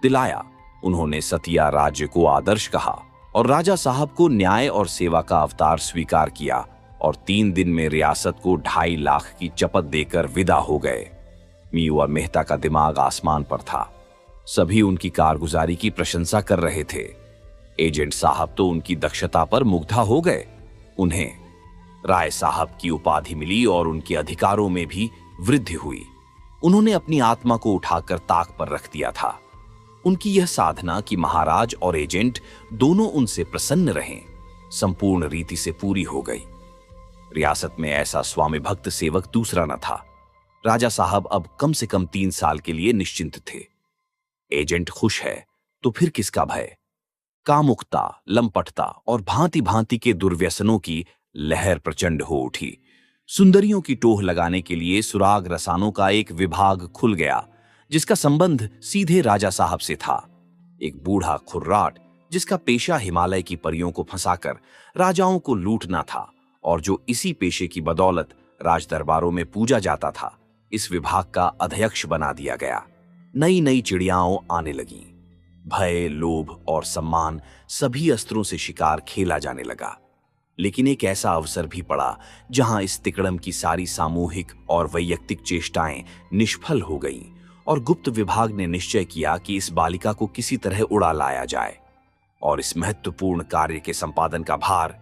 दिलाया। उन्होंने सतिया राज्य को आदर्श कहा और राजा साहब को न्याय और सेवा का अवतार स्वीकार किया और 3 दिन में रियासत को 2.5 लाख की चपत देकर विदा हो गए। मीयू और मेहता का दिमाग आसमान पर था। सभी उनकी कारगुजारी की प्रशंसा कर रहे थे। एजेंट साहब तो उनकी दक्षता पर मुग्धा हो गए। उन्हें राय साहब की उपाधि मिली और उनके अधिकारों में भी वृद्धि हुई। उन्होंने अपनी आत्मा को उठाकर ताक पर रख दिया था। उनकी यह साधना कि महाराज और एजेंट दोनों उनसे प्रसन्न रहें, संपूर्ण रीति से पूरी हो गई। रियासत में ऐसा स्वामी भक्त सेवक दूसरा न था। राजा साहब अब कम से कम 3 साल के लिए निश्चिंत थे। एजेंट खुश है तो फिर किसका भय? कामुकता, लंपटता और भांति भांति के दुर्व्यसनों की लहर प्रचंड हो उठी। सुंदरियों की टोह लगाने के लिए सुराग रसानों का एक विभाग खुल गया, जिसका संबंध सीधे राजा साहब से था। एक बूढ़ा खुर्राट जिसका पेशा हिमालय की परियों को फंसाकर राजाओं को लूटना था और जो इसी पेशे की बदौलत राज दरबारों में पूजा जाता था, इस विभाग का अध्यक्ष बना दिया गया। नई नई चिड़ियाओं आने लगीं। भय, लोभ और सम्मान सभी अस्त्रों से शिकार खेला जाने लगा। लेकिन एक ऐसा अवसर भी पड़ा जहां इस तिकड़म की सारी सामूहिक और वैयक्तिक चेष्टाएं निष्फल हो गईं और गुप्त विभाग ने निश्चय किया कि इस बालिका को किसी तरह उड़ा लाया जाए और इस महत्वपूर्ण कार्य के संपादन का भार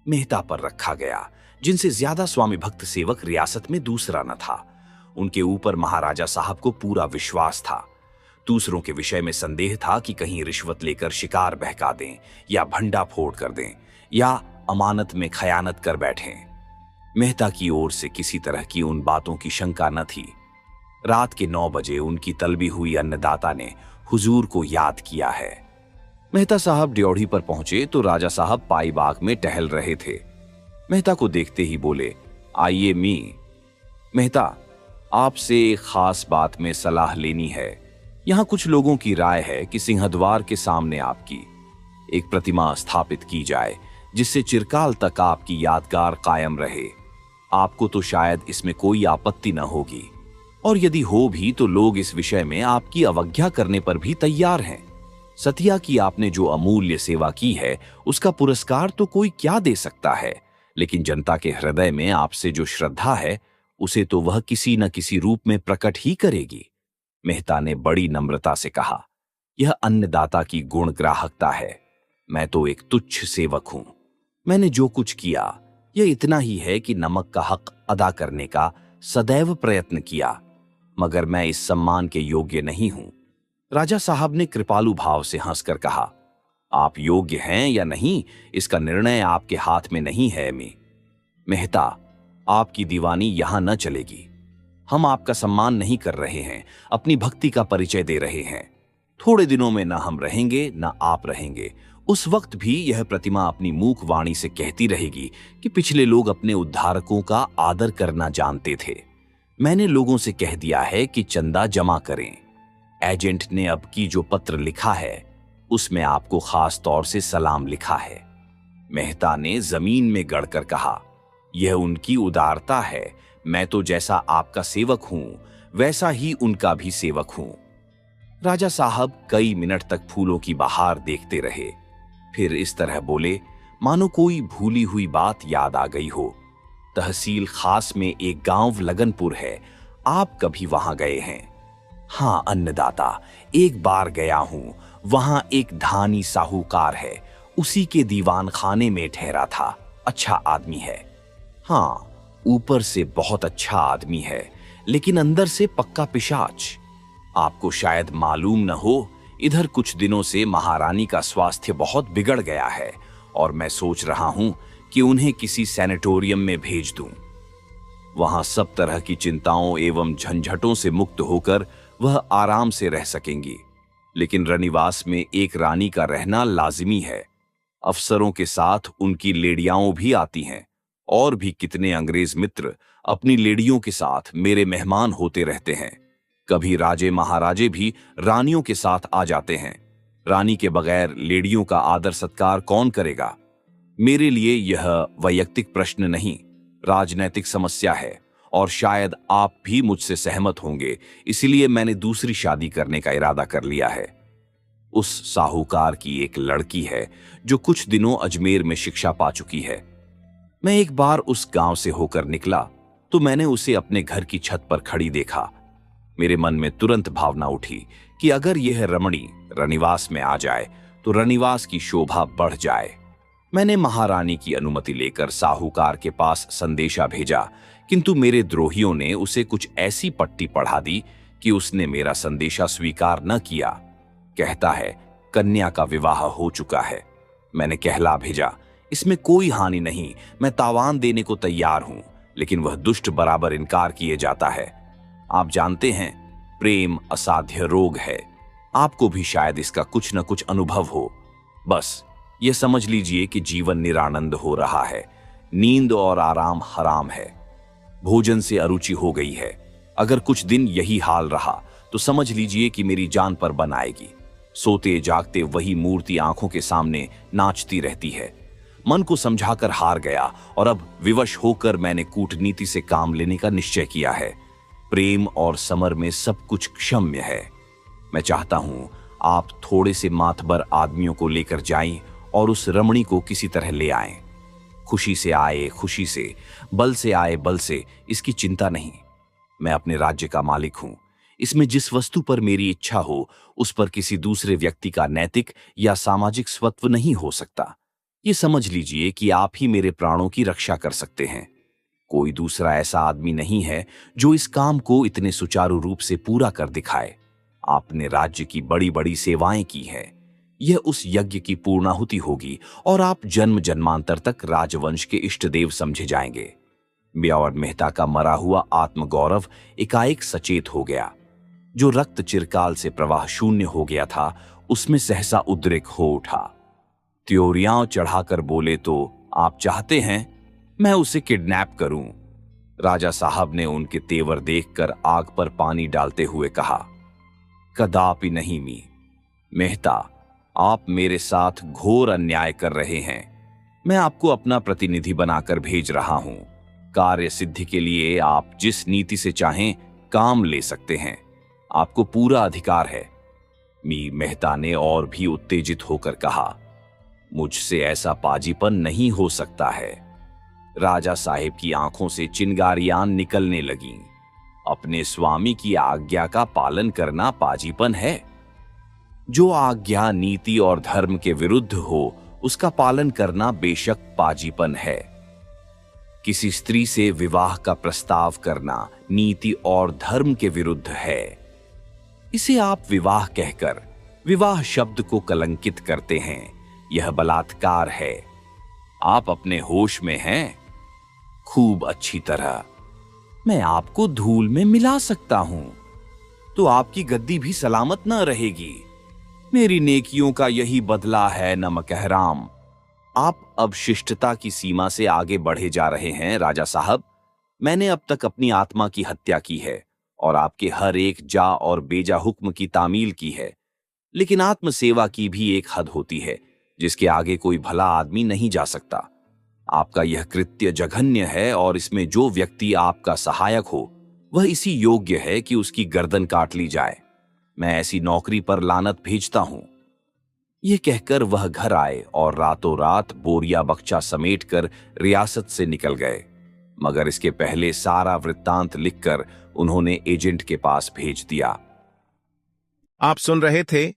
मेहता पर रखा गया, जिनसे ज्यादा स्वामी भक्त सेवक रियासत में दूसरा न था। उनके ऊपर महाराजा साहब को पूरा विश्वास था। दूसरों के विषय में संदेह था कि कहीं रिश्वत लेकर शिकार बहका दें या भंडा फोड़ कर दें या अमानत में खयानत कर बैठें। मेहता की ओर से किसी तरह की उन बातों की शंका न थी। रात के 9 बजे उनकी तलबी हुई अन्नदाता ने हुजूर को याद किया है। मेहता साहब ड्योढ़ी पर पहुंचे तो राजा साहब पाई बाग में टहल रहे थे। मेहता को देखते ही बोले, आइए मेहता, आपसे एक खास बात में सलाह लेनी है। यहां कुछ लोगों की राय है कि सिंहद्वार के सामने आपकी एक प्रतिमा स्थापित की जाए, जिससे चिरकाल तक आपकी यादगार कायम रहे। आपको तो शायद इसमें कोई आपत्ति न होगी, और यदि हो भी तो लोग इस विषय में आपकी अवज्ञा करने पर भी तैयार हैं। सतिया की आपने जो अमूल्य सेवा की है उसका पुरस्कार तो कोई क्या दे सकता है, लेकिन जनता के हृदय में आपसे जो श्रद्धा है उसे तो वह किसी न किसी रूप में प्रकट ही करेगी। मेहता ने बड़ी नम्रता से कहा, यह अन्नदाता की गुण ग्राहकता है। मैं तो एक तुच्छ सेवक हूं। मैंने जो कुछ किया यह इतना ही है कि नमक का हक अदा करने का सदैव प्रयत्न किया, मगर मैं इस सम्मान के योग्य नहीं हूं। राजा साहब ने कृपालु भाव से हंसकर कहा, आप योग्य हैं या नहीं इसका निर्णय आपके हाथ में नहीं है। मेहता, आपकी दीवानी यहां न चलेगी। हम आपका सम्मान नहीं कर रहे हैं, अपनी भक्ति का परिचय दे रहे हैं। थोड़े दिनों में न हम रहेंगे न आप रहेंगे। उस वक्त भी यह प्रतिमा अपनी मूक वाणी से कहती रहेगी कि पिछले लोग अपने उद्धारकों का आदर करना जानते थे। मैंने लोगों से कह दिया है कि चंदा जमा करें। एजेंट ने अब की जो पत्र लिखा है उसमें आपको खास तौर से सलाम लिखा है। मेहता ने जमीन में गड़कर कहा, यह उनकी उदारता है। मैं तो जैसा आपका सेवक हूं वैसा ही उनका भी सेवक हूं। राजा साहब कई मिनट तक फूलों की बहार देखते रहे, फिर इस तरह बोले मानो कोई भूली हुई बात याद आ गई हो। तहसील खास में एक गांव लगनपुर है, आप कभी वहां गए हैं? हाँ अन्नदाता, एक बार गया हूं। वहां एक धानी साहूकार है, उसी के दीवान खाने में ठहरा था। अच्छा आदमी है। हाँ, ऊपर से बहुत अच्छा आदमी है, लेकिन अंदर से पक्का पिशाच। आपको शायद मालूम न हो, इधर कुछ दिनों से महारानी का स्वास्थ्य बहुत बिगड़ गया है और मैं सोच रहा हूं कि उन्हें किसी सैनिटोरियम में भेज दूं। वहां सब तरह की चिंताओं एवं झंझटों से मुक्त होकर वह आराम से रह सकेंगी। लेकिन रनिवास में एक रानी का रहना लाजिमी है। अफसरों के साथ उनकी लेडियाओं भी आती हैं, और भी कितने अंग्रेज मित्र अपनी लेडियों के साथ मेरे मेहमान होते रहते हैं। कभी राजे महाराजे भी रानियों के साथ आ जाते हैं। रानी के बगैर लेडियों का आदर सत्कार कौन करेगा? मेरे लिए यह वैयक्तिक प्रश्न नहीं, राजनैतिक समस्या है, और शायद आप भी मुझसे सहमत होंगे। इसलिए मैंने दूसरी शादी करने का इरादा कर लिया है। उस साहूकार की एक लड़की है जो कुछ दिनों अजमेर में शिक्षा पा चुकी है। मैं एक बार उस गांव से होकर निकला तो मैंने उसे अपने घर की छत पर खड़ी देखा। मेरे मन में तुरंत भावना उठी कि अगर यह रमणी रनिवास में आ जाए तो रनिवास की शोभा बढ़ जाए। मैंने महारानी की अनुमति लेकर साहूकार के पास संदेशा भेजा, किंतु मेरे द्रोहियों ने उसे कुछ ऐसी पट्टी पढ़ा दी कि उसने मेरा संदेशा स्वीकार न किया। कहता है कन्या का विवाह हो चुका है। मैंने कहला भेजा, इसमें कोई हानि नहीं, मैं तावान देने को तैयार हूं, लेकिन वह दुष्ट बराबर इनकार किए जाता है। आप जानते हैं प्रेम असाध्य रोग है। आपको भी शायद इसका कुछ न कुछ अनुभव हो। बस यह समझ लीजिए कि जीवन निरानंद हो रहा है। नींद और आराम हराम है। भोजन से अरुचि हो गई है। अगर कुछ दिन यही हाल रहा तो समझ लीजिए कि मेरी जान पर बन आएगी। सोते जागते वही मूर्ति आंखों के सामने नाचती रहती है। मन को समझाकर हार गया और अब विवश होकर मैंने कूटनीति से काम लेने का निश्चय किया है। प्रेम और समर में सब कुछ क्षम्य है। मैं चाहता हूं आप थोड़े से मातबर आदमियों को लेकर जाएं और उस रमणी को किसी तरह ले आएं। खुशी से आए खुशी से, बल से आए बल से, इसकी चिंता नहीं। मैं अपने राज्य का मालिक हूं। इसमें जिस वस्तु पर मेरी इच्छा हो उस पर किसी दूसरे व्यक्ति का नैतिक या सामाजिक स्वत्व नहीं हो सकता। ये समझ लीजिए कि आप ही मेरे प्राणों की रक्षा कर सकते हैं। कोई दूसरा ऐसा आदमी नहीं है जो इस काम को इतने सुचारू रूप से पूरा कर दिखाए। आपने राज्य की बड़ी बड़ी सेवाएं की हैं। यह उस यज्ञ की पूर्णाहुति होगी और आप जन्म जन्मांतर तक राजवंश के इष्ट देव समझे जाएंगे। ब्यावर मेहता का मरा हुआ आत्मगौरव एकाएक सचेत हो गया। जो रक्त चिरकाल से प्रवाह शून्य हो गया था उसमें सहसा उद्रेक हो उठा। त्योरियां चढ़ाकर बोले, तो आप चाहते हैं मैं उसे किडनैप करूं? राजा साहब ने उनके तेवर देखकर आग पर पानी डालते हुए कहा, कदापि नहीं मी मेहता, आप मेरे साथ घोर अन्याय कर रहे हैं। मैं आपको अपना प्रतिनिधि बनाकर भेज रहा हूं। कार्य सिद्धि के लिए आप जिस नीति से चाहें काम ले सकते हैं। आपको पूरा अधिकार है। मी मेहता ने और भी उत्तेजित होकर कहा, मुझसे ऐसा पाजीपन नहीं हो सकता है। राजा साहिब की आंखों से चिंगारियां निकलने लगीं। अपने स्वामी की आज्ञा का पालन करना पाजीपन है? जो आज्ञा नीति और धर्म के विरुद्ध हो उसका पालन करना बेशक पाजीपन है। किसी स्त्री से विवाह का प्रस्ताव करना नीति और धर्म के विरुद्ध है। इसे आप विवाह कहकर विवाह शब्द को कलंकित करते हैं। यह बलात्कार है। आप अपने होश में हैं? खूब अच्छी तरह। मैं आपको धूल में मिला सकता हूं तो आपकी गद्दी भी सलामत न रहेगी। मेरी नेकियों का यही बदला है नमकहराम। आप अब शिष्टता की सीमा से आगे बढ़े जा रहे हैं राजा साहब। मैंने अब तक अपनी आत्मा की हत्या की है और आपके हर एक जा और बेजा हुक्म की तामील की है, लेकिन आत्म सेवा की भी एक हद होती है जिसके आगे कोई भला आदमी नहीं जा सकता। आपका यह कृत्य जघन्य है और इसमें जो व्यक्ति आपका सहायक हो वह इसी योग्य है कि उसकी गर्दन काट ली जाए। मैं ऐसी नौकरी पर लानत भेजता हूं। यह कहकर वह घर आए और रातों रात बोरिया बक्चा समेटकर रियासत से निकल गए। मगर इसके पहले सारा वृत्तांत लिखकर उन्होंने एजेंट के पास भेज दिया। आप सुन रहे थे